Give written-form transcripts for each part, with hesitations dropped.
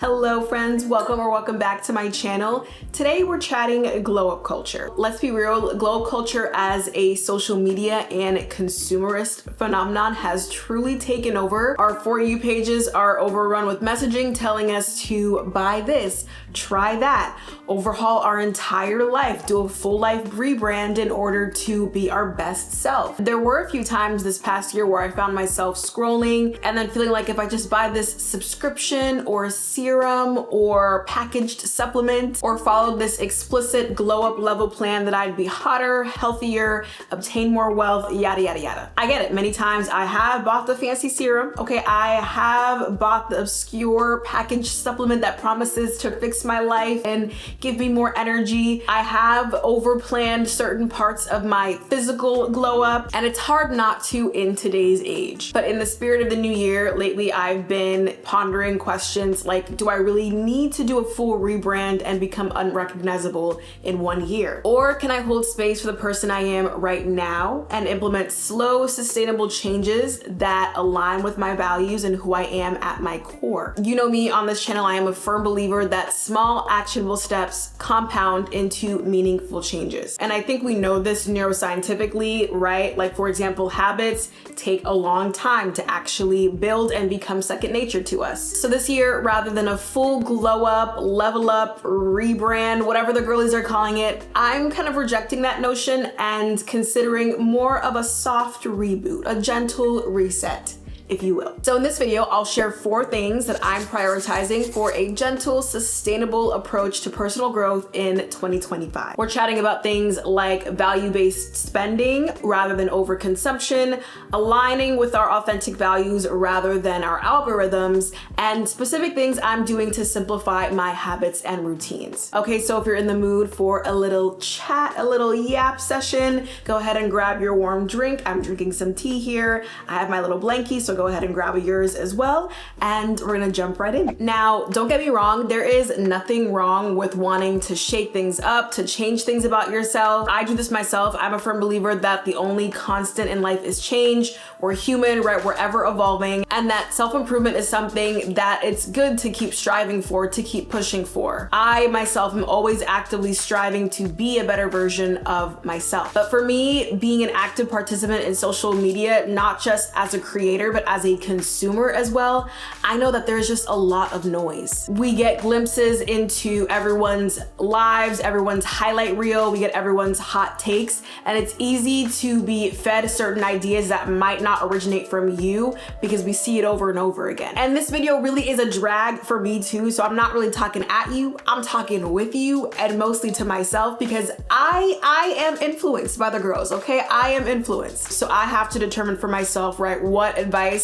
Hello friends, welcome back to my channel. Today we're chatting glow up culture. Let's be real, glow up culture as a social media and consumerist phenomenon has truly taken over. Our For You pages are overrun with messaging telling us to buy this, try that, overhaul our entire life, do a full life rebrand in order to be our best self. There were a few times this past year where I found myself scrolling and then feeling like if I just buy this subscription or serum or packaged supplement or followed this explicit glow up level plan that I'd be hotter, healthier, obtain more wealth, yada, yada, yada. I get it. Many times I have bought the fancy serum. Okay, I have bought the obscure packaged supplement that promises to fix my life and give me more energy. I have overplanned certain parts of my physical glow up, and it's hard not to in today's age. But in the spirit of the new year, lately I've been pondering questions like, do I really need to do a full rebrand and become unrecognizable in 1 year? Or can I hold space for the person I am right now and implement slow, sustainable changes that align with my values and who I am at my core? You know me on this channel, I am a firm believer that small actionable steps compound into meaningful changes. And I think we know this neuroscientifically, right? Like for example, habits take a long time to actually build and become second nature to us. So this year, rather than a full glow up, level up, rebrand, whatever the girlies are calling it, I'm kind of rejecting that notion and considering more of a soft reboot, a gentle reset, if you will. So in this video, I'll share 4 things that I'm prioritizing for a gentle, sustainable approach to personal growth in 2025. We're chatting about things like value-based spending rather than overconsumption, aligning with our authentic values rather than our algorithms, and specific things I'm doing to simplify my habits and routines. Okay, so if you're in the mood for a little chat, a little yap session, go ahead and grab your warm drink. I'm drinking some tea here. I have my little blankie, so go ahead and grab yours as well, and we're gonna jump right in. Now, don't get me wrong, there is nothing wrong with wanting to shake things up, to change things about yourself. I do this myself. I'm a firm believer that the only constant in life is change. We're human, right? We're ever evolving, and that self-improvement is something that it's good to keep striving for, to keep pushing for. I myself am always actively striving to be a better version of myself. But for me, being an active participant in social media, not just as a creator, but as a consumer as well, I know that there's just a lot of noise. We get glimpses into everyone's lives, everyone's highlight reel, we get everyone's hot takes, and it's easy to be fed certain ideas that might not originate from you because we see it over and over again. And this video really is a drag for me too, so I'm not really talking at you, I'm talking with you and mostly to myself because I am influenced by the girls, okay? I am influenced. So I have to determine for myself, right, what advice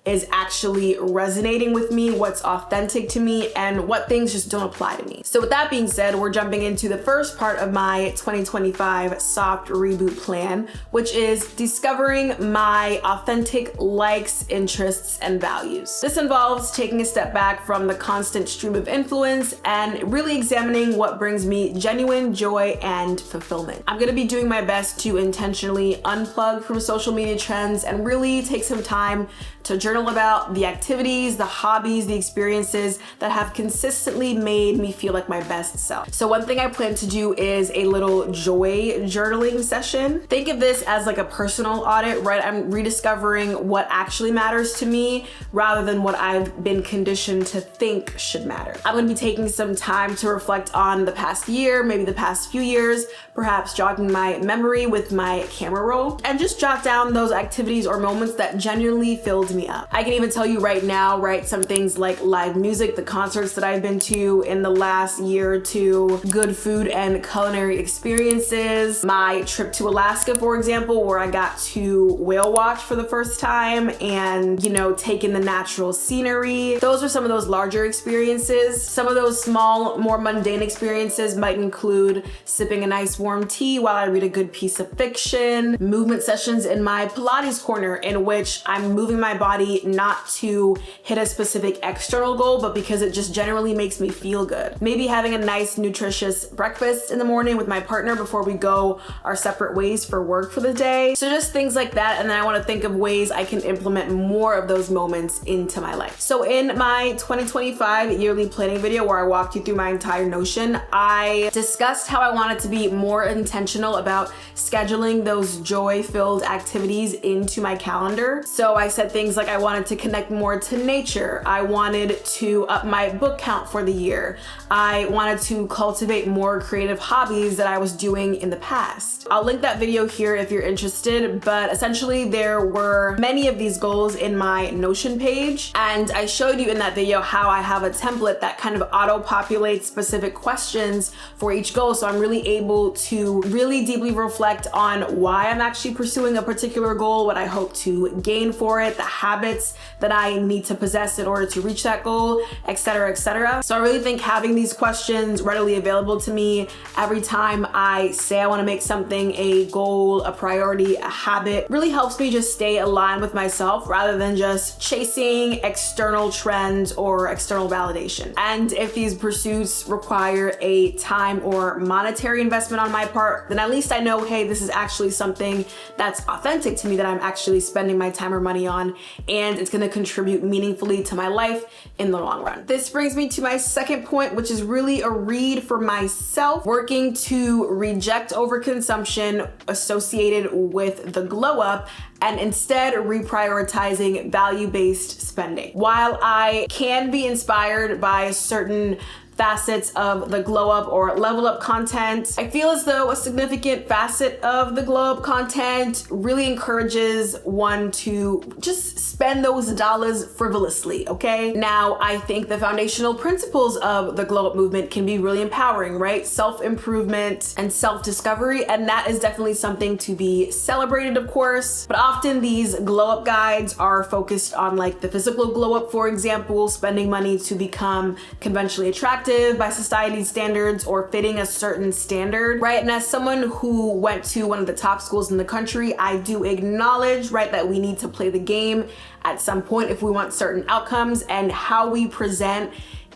is actually resonating with me, what's authentic to me, and what things just don't apply to me. So with that being said, we're jumping into the first part of my 2025 soft reboot plan, which is discovering my authentic likes, interests, and values. This involves taking a step back from the constant stream of influence and really examining what brings me genuine joy and fulfillment. I'm gonna be doing my best to intentionally unplug from social media trends and really take some time to journal about the activities, the hobbies, the experiences that have consistently made me feel like my best self. So one thing I plan to do is a little joy journaling session. Think of this as like a personal audit, right? I'm rediscovering what actually matters to me rather than what I've been conditioned to think should matter. I'm gonna be taking some time to reflect on the past year, maybe the past few years, perhaps jogging my memory with my camera roll, and just jot down those activities or moments that genuinely filled me up. I can even tell you right now, right, some things like live music, the concerts that I've been to in the last year or two, good food and culinary experiences, my trip to Alaska, for example, where I got to whale watch for the first time and, you know, take in the natural scenery. Those are some of those larger experiences. Some of those small, more mundane experiences might include sipping a nice warm tea while I read a good piece of fiction, movement sessions in my Pilates corner in which I'm moving my body body not to hit a specific external goal, but because it just generally makes me feel good. Maybe having a nice, nutritious breakfast in the morning with my partner before we go our separate ways for work for the day. So just things like that. And then I want to think of ways I can implement more of those moments into my life. So in my 2025 yearly planning video, where I walked you through my entire Notion, I discussed how I wanted to be more intentional about scheduling those joy-filled activities into my calendar. So I said things like I wanted to connect more to nature. I wanted to up my book count for the year. I wanted to cultivate more creative hobbies that I was doing in the past. I'll link that video here if you're interested, but essentially there were many of these goals in my Notion page, and I showed you in that video how I have a template that kind of auto-populates specific questions for each goal, so I'm really able to really deeply reflect on why I'm actually pursuing a particular goal, what I hope to gain for it, the habits that I need to possess in order to reach that goal, etc., etc. So I really think having these questions readily available to me every time I say I want to make something a goal, a priority, a habit, really helps me just stay aligned with myself rather than just chasing external trends or external validation. And if these pursuits require a time or monetary investment on my part, then at least I know, hey, this is actually something that's authentic to me, that I'm actually spending my time or money on, and it's going to contribute meaningfully to my life in the long run. This brings me to my second point, which is really a read for myself, working to reject overconsumption associated with the glow up and instead reprioritizing value-based spending. While I can be inspired by certain facets of the glow up or level up content, I feel as though a significant facet of the glow up content really encourages one to just spend those dollars frivolously, okay? Now, I think the foundational principles of the glow up movement can be really empowering, right? Self-improvement and self-discovery, and that is definitely something to be celebrated, of course. But often these glow up guides are focused on like the physical glow up, for example, spending money to become conventionally attractive by society's standards or fitting a certain standard, right? And as someone who went to one of the top schools in the country, I do acknowledge, right, that we need to play the game at some point if we want certain outcomes, and how we present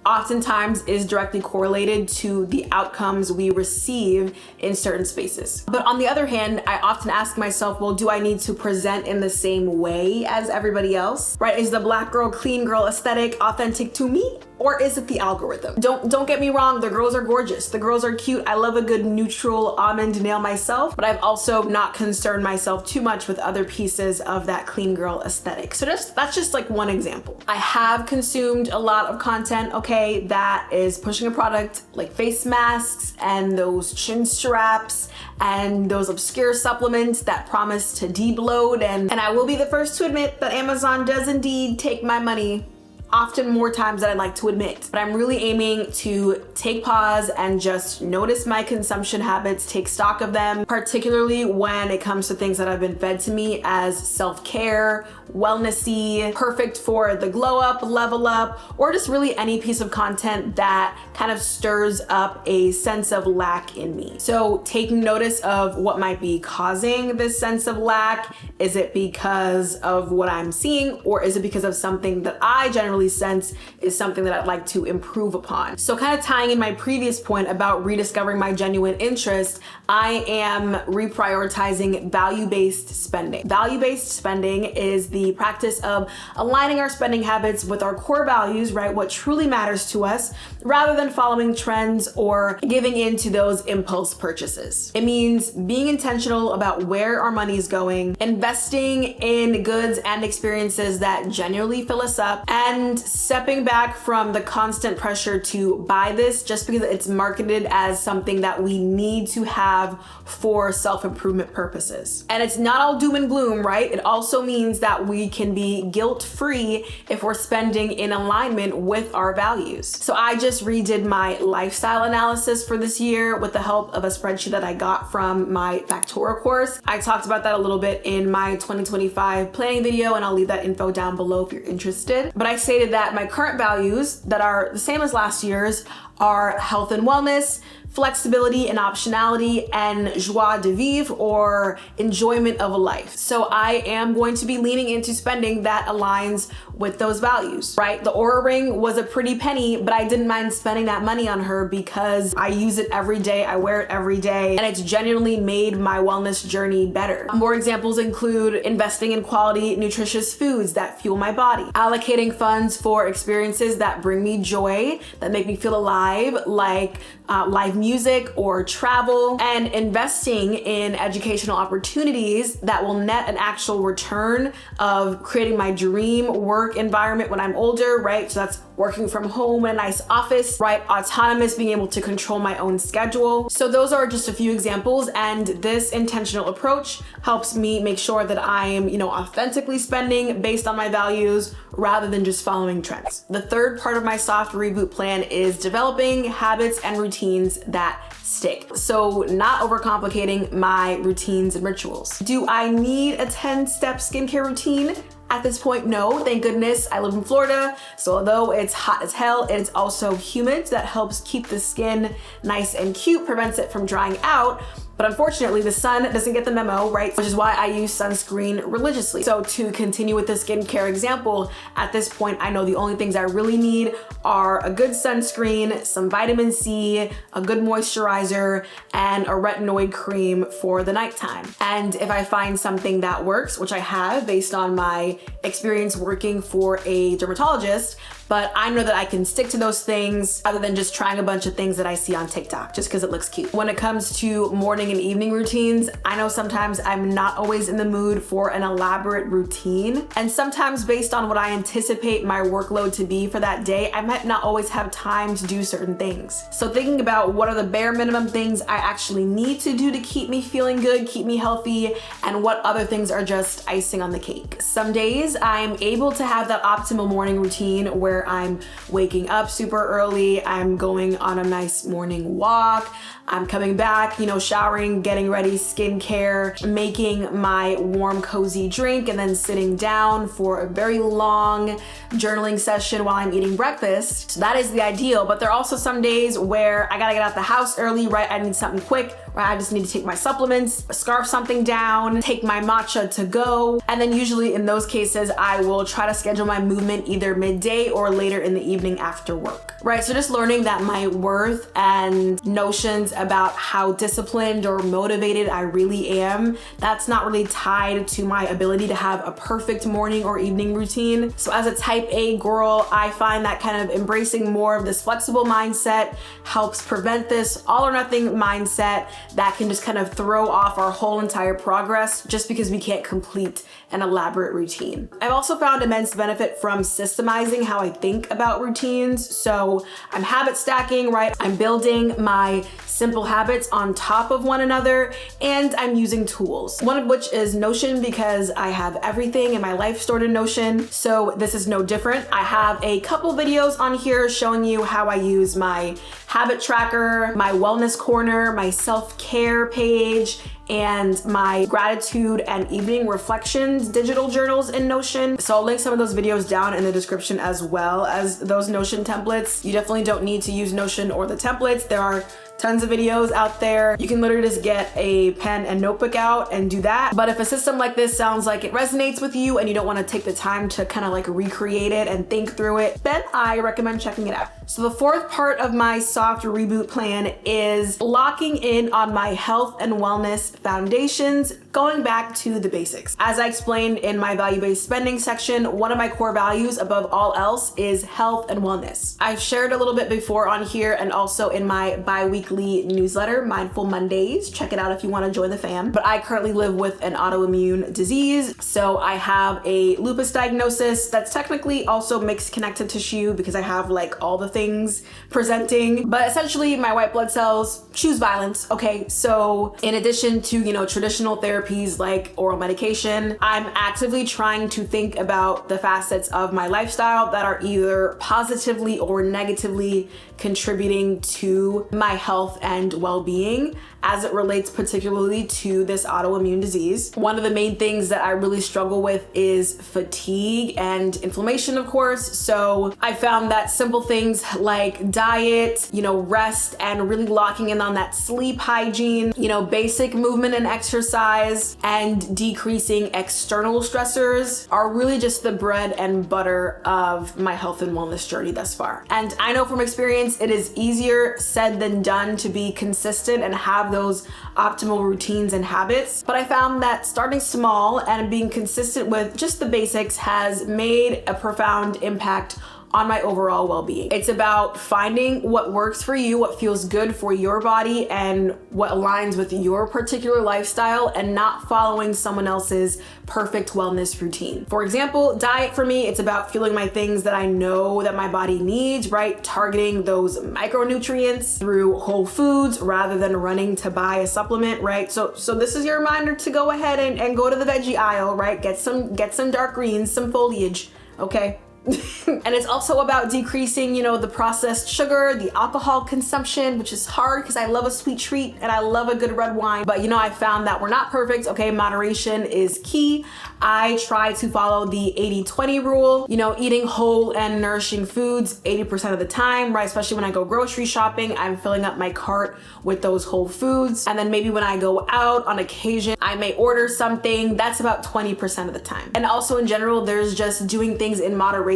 oftentimes is directly correlated to the outcomes we receive in certain spaces. But on the other hand, I often ask myself, well, do I need to present in the same way as everybody else, right? Is the black girl, clean girl aesthetic authentic to me? Or is it the algorithm? Don't get me wrong, the girls are gorgeous, the girls are cute. I love a good neutral almond nail myself, but I've also not concerned myself too much with other pieces of that clean girl aesthetic. So that's just like one example. I have consumed a lot of content, okay, that is pushing a product like face masks and those chin straps and those obscure supplements that promise to de-bloat, and I will be the first to admit that Amazon does indeed take my money, often more times than I'd like to admit. But I'm really aiming to take pause and just notice my consumption habits, take stock of them, particularly when it comes to things that have been fed to me as self-care, wellnessy, perfect for the glow up, level up, or just really any piece of content that kind of stirs up a sense of lack in me. So taking notice of what might be causing this sense of lack. Is it because of what I'm seeing, or is it because of something that I generally sense is something that I'd like to improve upon? So kind of tying in my previous point about rediscovering my genuine interest, I am reprioritizing value-based spending. Value-based spending is the practice of aligning our spending habits with our core values, right? What truly matters to us, rather than following trends or giving in to those impulse purchases. It means being intentional about where our money is going, investing in goods and experiences that genuinely fill us up, and stepping back from the constant pressure to buy this just because it's marketed as something that we need to have for self-improvement purposes. And it's not all doom and gloom, right? It also means that we can be guilt-free if we're spending in alignment with our values. So I just redid my lifestyle analysis for this year with the help of a spreadsheet that I got from my Factora course. I talked about that a little bit in my 2025 planning video, and I'll leave that info down below if you're interested. But I stated that my current values that are the same as last year's are health and wellness, flexibility and optionality, and joie de vivre, or enjoyment of a life. So I am going to be leaning into spending that aligns with those values, right? The Aura ring was a pretty penny, but I didn't mind spending that money on her because I use it every day, I wear it every day, and it's genuinely made my wellness journey better. More examples include investing in quality, nutritious foods that fuel my body, allocating funds for experiences that bring me joy, that make me feel alive, like live music or travel, and investing in educational opportunities that will net an actual return of creating my dream work environment when I'm older, right? So that's working from home in a nice office, right? Autonomous, being able to control my own schedule. So those are just a few examples, and this intentional approach helps me make sure that I am, authentically spending based on my values rather than just following trends. The third part of my soft reboot plan is developing habits and routines that stick. So not overcomplicating my routines and rituals. Do I need a 10-step skincare routine? At this point, no, thank goodness. I live in Florida, so although it's hot as hell, it's also humid. So that helps keep the skin nice and cute, prevents it from drying out. But unfortunately, the sun doesn't get the memo, right? Which is why I use sunscreen religiously. So to continue with the skincare example, at this point, I know the only things I really need are a good sunscreen, some vitamin C, a good moisturizer, and a retinoid cream for the nighttime. And if I find something that works, which I have based on my experience working for a dermatologist, but I know that I can stick to those things other than just trying a bunch of things that I see on TikTok just because it looks cute. When it comes to morning and evening routines, I know sometimes I'm not always in the mood for an elaborate routine. And sometimes based on what I anticipate my workload to be for that day, I might not always have time to do certain things. So thinking about what are the bare minimum things I actually need to do to keep me feeling good, keep me healthy, and what other things are just icing on the cake. Some days I'm able to have that optimal morning routine where I'm waking up super early, I'm going on a nice morning walk, I'm coming back, showering, getting ready, skincare, making my warm, cozy drink, and then sitting down for a very long journaling session while I'm eating breakfast. So that is the ideal, but there are also some days where I gotta get out the house early, right? I need something quick, right? I just need to take my supplements, scarf something down, take my matcha to go. And then usually in those cases, I will try to schedule my movement either midday or later in the evening after work, right? So just learning that my worth and notions about how disciplined or motivated I really am, that's not really tied to my ability to have a perfect morning or evening routine. So as a type A girl, I find that kind of embracing more of this flexible mindset helps prevent this all or nothing mindset that can just kind of throw off our whole entire progress just because we can't complete an elaborate routine. I've also found immense benefit from systemizing how I think about routines. So I'm habit stacking, right? I'm building my simple habits on top of one another, and I'm using tools. One of which is Notion, because I have everything in my life stored in Notion. So this is no different. I have a couple videos on here showing you how I use my habit tracker, my wellness corner, my self-care page, and my gratitude and evening reflections digital journals in Notion. So I'll link some of those videos down in the description as well as those Notion templates. You definitely don't need to use Notion or the templates. There are tons of videos out there. You can literally just get a pen and notebook out and do that. But if a system like this sounds like it resonates with you and you don't want to take the time to kind of like recreate it and think through it, then I recommend checking it out. So the fourth part of my soft reboot plan is locking in on my health and wellness foundations, going back to the basics. As I explained in my value-based spending section, one of my core values above all else is health and wellness. I've shared a little bit before on here and also in my bi-weekly newsletter, Mindful Mondays. Check it out if you want to join the fam. But I currently live with an autoimmune disease. So I have a lupus diagnosis that's technically also mixed connective tissue because I have like all the things presenting. But essentially my white blood cells choose violence. Okay, so in addition to, traditional therapy therapies like oral medication. I'm actively trying to think about the facets of my lifestyle that are either positively or negatively contributing to my health and well-being as it relates particularly to this autoimmune disease. One of the main things that I really struggle with is fatigue and inflammation, of course. So I found that simple things like diet, rest, and really locking in on that sleep hygiene, basic movement and exercise, and decreasing external stressors are really just the bread and butter of my health and wellness journey thus far. And I know from experience, it is easier said than done to be consistent and have those optimal routines and habits. But I found that starting small and being consistent with just the basics has made a profound impact on my overall well-being. It's about finding what works for you, what feels good for your body, and what aligns with your particular lifestyle, and not following someone else's perfect wellness routine. For example, diet for me, it's about fueling my things that I know that my body needs, right? Targeting those micronutrients through whole foods rather than running to buy a supplement, right? So this is your reminder to go ahead and go to the veggie aisle, right? Get some dark greens, some foliage, okay? And it's also about decreasing, the processed sugar, the alcohol consumption, which is hard because I love a sweet treat and I love a good red wine. But I found that we're not perfect. Okay, moderation is key. I try to follow the 80-20 rule, eating whole and nourishing foods 80% of the time, right? Especially when I go grocery shopping, I'm filling up my cart with those whole foods. And then maybe when I go out on occasion, I may order something. That's about 20% of the time. And also in general, there's just doing things in moderation,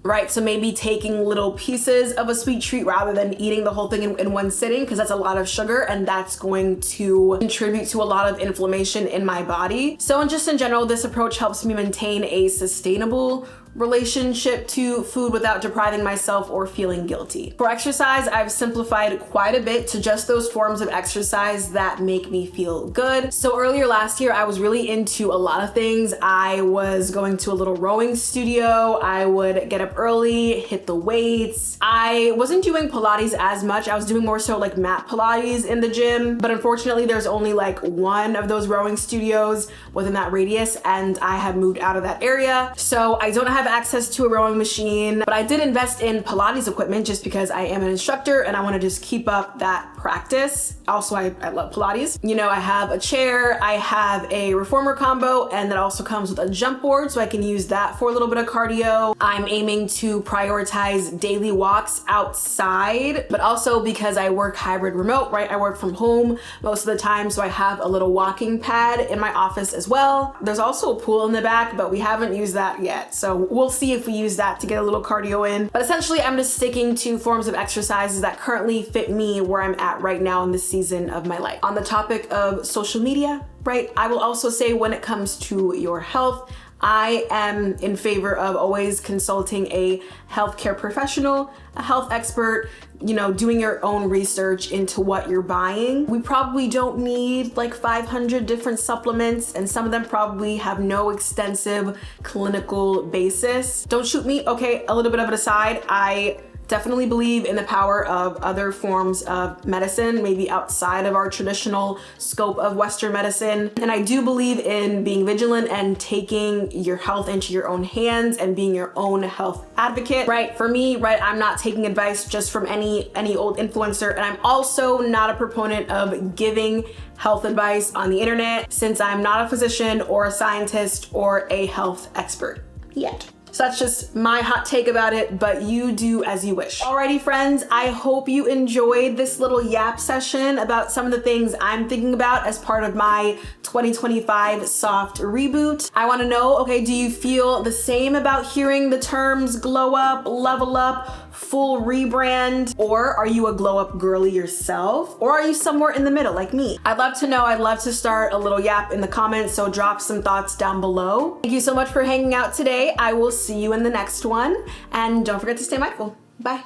right? So maybe taking little pieces of a sweet treat rather than eating the whole thing in one sitting, because that's a lot of sugar and that's going to contribute to a lot of inflammation in my body. So in general, this approach helps me maintain a sustainable relationship to food without depriving myself or feeling guilty. For exercise, I've simplified quite a bit to just those forms of exercise that make me feel good. So earlier last year, I was really into a lot of things. I was going to a little rowing studio. I would get up early, hit the weights. I wasn't doing Pilates as much. I was doing more so like mat Pilates in the gym, but unfortunately there's only like one of those rowing studios within that radius, and I had moved out of that area. So I don't have access to a rowing machine, but I did invest in Pilates equipment just because I am an instructor and I want to just keep up that practice. Also, I love Pilates. I have a chair, I have a reformer combo, and that also comes with a jump board, so I can use that for a little bit of cardio. I'm aiming to prioritize daily walks outside, but also because I work hybrid remote, right? I work from home most of the time, so I have a little walking pad in my office as well. There's also a pool in the back, but we haven't used that yet. So we'll see if we use that to get a little cardio in. But essentially, I'm just sticking to forms of exercises that currently fit me where I'm at right now in this season of my life. On the topic of social media, right? I will also say when it comes to your health, I am in favor of always consulting a healthcare professional, a health expert, doing your own research into what you're buying. We probably don't need like 500 different supplements, and some of them probably have no extensive clinical basis. Don't shoot me. Okay, a little bit of an aside. I definitely believe in the power of other forms of medicine, maybe outside of our traditional scope of Western medicine. And I do believe in being vigilant and taking your health into your own hands and being your own health advocate, right? For me, right, I'm not taking advice just from any old influencer. And I'm also not a proponent of giving health advice on the internet, since I'm not a physician or a scientist or a health expert yet. So that's just my hot take about it, but you do as you wish. Alrighty friends, I hope you enjoyed this little yap session about some of the things I'm thinking about as part of my 2025 soft reboot. I wanna know, okay, do you feel the same about hearing the terms glow up, level up, full rebrand, or are you a glow up girly yourself? Or are you somewhere in the middle like me? I'd love to know. I'd love to start a little yap in the comments, so drop some thoughts down below. Thank you so much for hanging out today. I will see you in the next one, and don't forget to stay mindful. Bye.